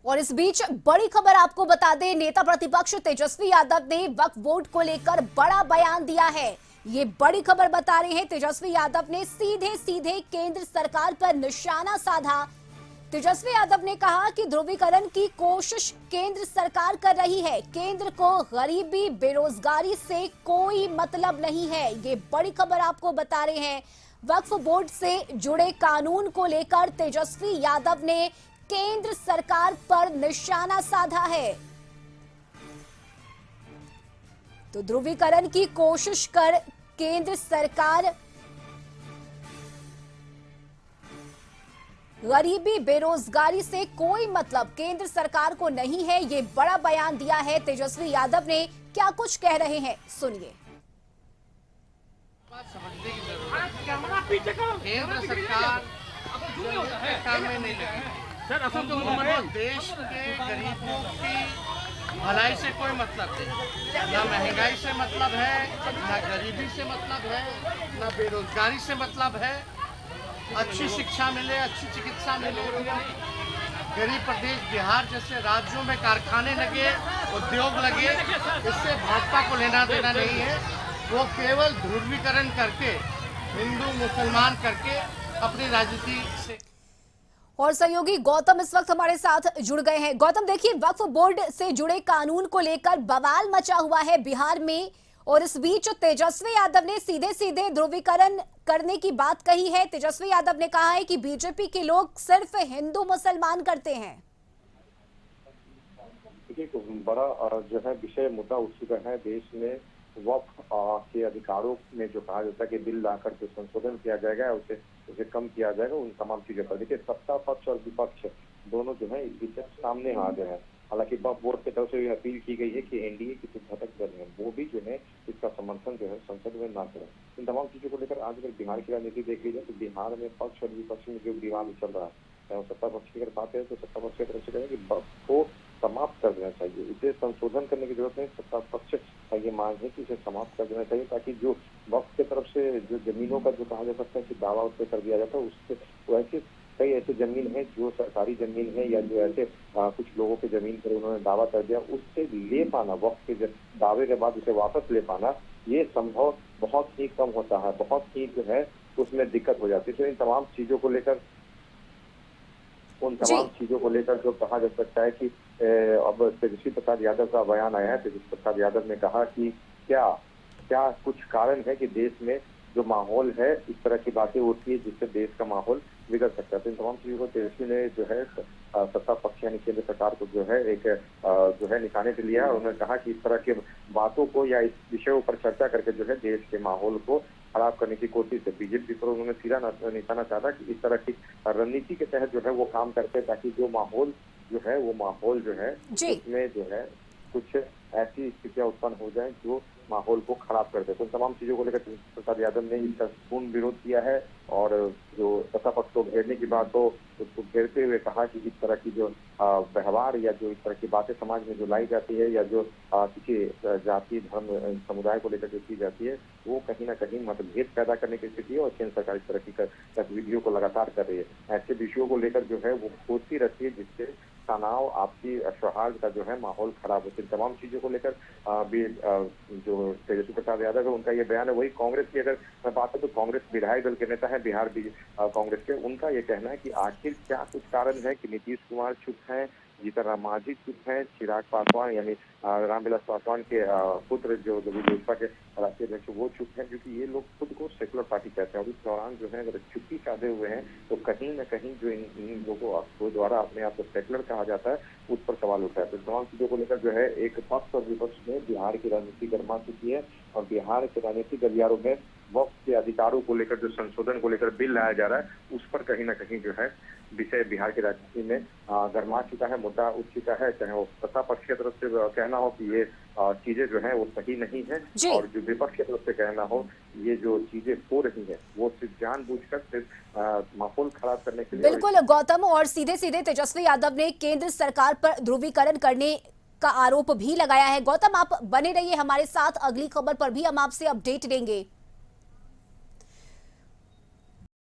और इस बीच बड़ी खबर आपको बता दें, नेता प्रतिपक्ष तेजस्वी यादव ने वक्फ बोर्ड को लेकर बड़ा बयान दिया है। ये बड़ी खबर बता रहे हैं, तेजस्वी यादव ने सीधे सीधे केंद्र सरकार पर निशाना साधा। तेजस्वी यादव ने कहा कि ध्रुवीकरण की कोशिश केंद्र सरकार कर रही है। केंद्र को गरीबी बेरोजगारी से कोई मतलब नहीं है। ये बड़ी खबर आपको बता रहे हैं। वक्फ बोर्ड से जुड़े कानून को लेकर तेजस्वी यादव ने केंद्र सरकार पर निशाना साधा है। तो ध्रुवीकरण की कोशिश कर केंद्र सरकार गरीबी बेरोजगारी से कोई मतलब केंद्र सरकार को नहीं है। ये बड़ा बयान दिया है तेजस्वी यादव ने। क्या कुछ कह रहे हैं, सुनिए। समझने की जरूरत है। केंद्र सरकार काम में नहीं लगी। देश के गरीबों की भलाई से कोई मतलब नहीं। ना महंगाई से मतलब है, ना गरीबी से मतलब है, ना बेरोजगारी से मतलब है। अच्छी शिक्षा मिले, अच्छी चिकित्सा मिले, गरीब प्रदेश बिहार जैसे राज्यों में कारखाने लगे, उद्योग लगे, इससे भाजपा को लेना देना नहीं है। वो केवल ध्रुवीकरण करके, हिंदू मुसलमान करके अपनी राजनीति से। और सहयोगी गौतम इस वक्त हमारे साथ जुड़ गए हैं। गौतम, देखिए, वक्फ बोर्ड से जुड़े कानून को लेकर बवाल मचा हुआ है बिहार में, और इस बीच तेजस्वी यादव ने सीधे सीधे ध्रुवीकरण करने की बात कही है। तेजस्वी यादव ने कहा है कि बीजेपी के लोग सिर्फ हिंदू मुसलमान करते हैं। देखिए, बड़ा जो है विषय मुद्दा उठ चुका है देश में। वक्फ के अधिकारों में जो कहा जाता है कि बिल लाकर जो संशोधन किया जाएगा, उसे कम किया जाएगा, उन तमाम चीजों पर देखिए सत्ता पक्ष और विपक्ष दोनों जो है इस विषय सामने आ गए हैं। हालांकि वक्फ बोर्ड की तरफ से अपील की गई है कि एनडीए की जो घटक दल है वो भी जो है इसका समर्थन जो है संसद में ना करें। इन तमाम चीजों को लेकर आज अगर बिहार की राजनीति देख ली जाए तो बिहार में पक्ष और विपक्ष में जो विवाद चल रहा है, सत्ता पक्ष की अगर बात है तो सत्ता पक्ष की तरफ से कहें कि वक्फ को समाप्त कर देना चाहिए, इसे संशोधन करने की जरूरत नहीं। सत्ता पक्ष का ये मांग है कि इसे समाप्त कर देना चाहिए, ताकि जो वक्फ की तरफ से जो जमीनों का जो कहा जा सकता है कि दावा उस पर कर दिया जाता है, उससे वैसे कई ऐसे जमीन है जो सरकारी जमीन है या जो ऐसे कुछ लोगों की जमीन पर उन्होंने दावा कर दिया, उससे ले पाना, वक्फ के दावे के बाद उसे वापस ले पाना, ये संभव बहुत ही कम होता है, बहुत ही जो है उसमें दिक्कत हो जाती है। तो इन तमाम चीजों को लेकर जो कहा जा सकता है कि अब तेजस्वी प्रसाद यादव का बयान आया है। तेजस्वी प्रसाद यादव ने कहा कि क्या कुछ कारण है कि देश में जो माहौल है इस तरह की बातें होती है जिससे देश का माहौल बिगड़ सकता है। तो इन तमाम चीजों को तेजस्वी ने जो है सत्ता पक्ष यानी केंद्र सरकार को जो है एक जो है निशाने पे लिया। उन्होंने कहा कि इस तरह की बातों को या इस विषयों पर चर्चा करके जो है देश के माहौल को खराब करने की कोशिश है। बीजेपी पर उन्होंने सीधा निशाना साधा कि इस तरह की रणनीति के तहत जो है वो काम करते हैं, ताकि जो माहौल जो है उसमें जो है कुछ ऐसी स्थितियां उत्पन्न हो जाए जो माहौल को खराब कर दे। तो तमाम चीजों को लेकर प्रसाद यादव ने इसका पूर्ण विरोध किया है, और जो सत्ता पक्ष को घेरने की बात हो उसको घेरते हुए कहा कि इस तरह की जो व्यवहार या जो इस तरह की बातें समाज में जो लाई जाती है या जो किसी जाति धर्म समुदाय को लेकर जो की जाती है, वो कहीं ना कहीं मतभेद पैदा करने की स्थिति है, और केंद्र सरकार इस तरह की गतिविधियों को लगातार कर रही है। ऐसे विषयों को लेकर जो है वो खोजती रहती है जिससे तनाव, आपसी सौहार्द का जो है माहौल खराब होती है। तमाम चीजों को लेकर भी जो तेजस्वी प्रसाद यादव है उनका ये बयान है। वही कांग्रेस की अगर मैं बात करूं तो कांग्रेस विधायक दल के नेता है बिहार कांग्रेस के, उनका ये कहना है कि आखिर क्या कुछ कारण है कि नीतीश कुमार चुप हैं, जीतन राम मांझी चुप हैं, चिराग पासवान यानी रामविलास पासवान के पुत्र जो लोजपा के राष्ट्रीय अध्यक्ष वो चुप हैं, क्योंकि ये लोग खुद को सेकुलर पार्टी कहते हैं। और इस दौरान जो है अगर चुप्पी साधे हुए हैं तो कहीं न कहीं जो इन लोगों को द्वारा अपने आप को सेकुलर कहा जाता है उस पर सवाल उठा है। तो तमाम चीजों को लेकर जो है एक पक्ष और विपक्ष में बिहार की राजनीति गर्मा चुकी है, और बिहार के राजनीतिक गलियारों में वक्फ के अधिकारों को लेकर जो संशोधन को लेकर बिल लाया जा रहा है उस पर कहीं ना कहीं जो है विषय बिहार की राजनीति में गर्मा चुका है, मुद्दा उठ चुका है। चाहे वो सत्ता पक्ष की तरफ से कहना हो कि ये चीजें जो है वो सही नहीं है, और जो विपक्ष की तरफ से कहना हो ये जो चीजें हो रही है वो सिर्फ जानबूझकर सिर्फ माहौल खराब करने के लिए। बिल्कुल गौतम, और सीधे सीधे तेजस्वी यादव ने केंद्र सरकार पर ध्रुवीकरण करने का आरोप भी लगाया है। गौतम, आप बने रहिए हमारे साथ, अगली खबर पर भी हम आपसे अपडेट देंगे।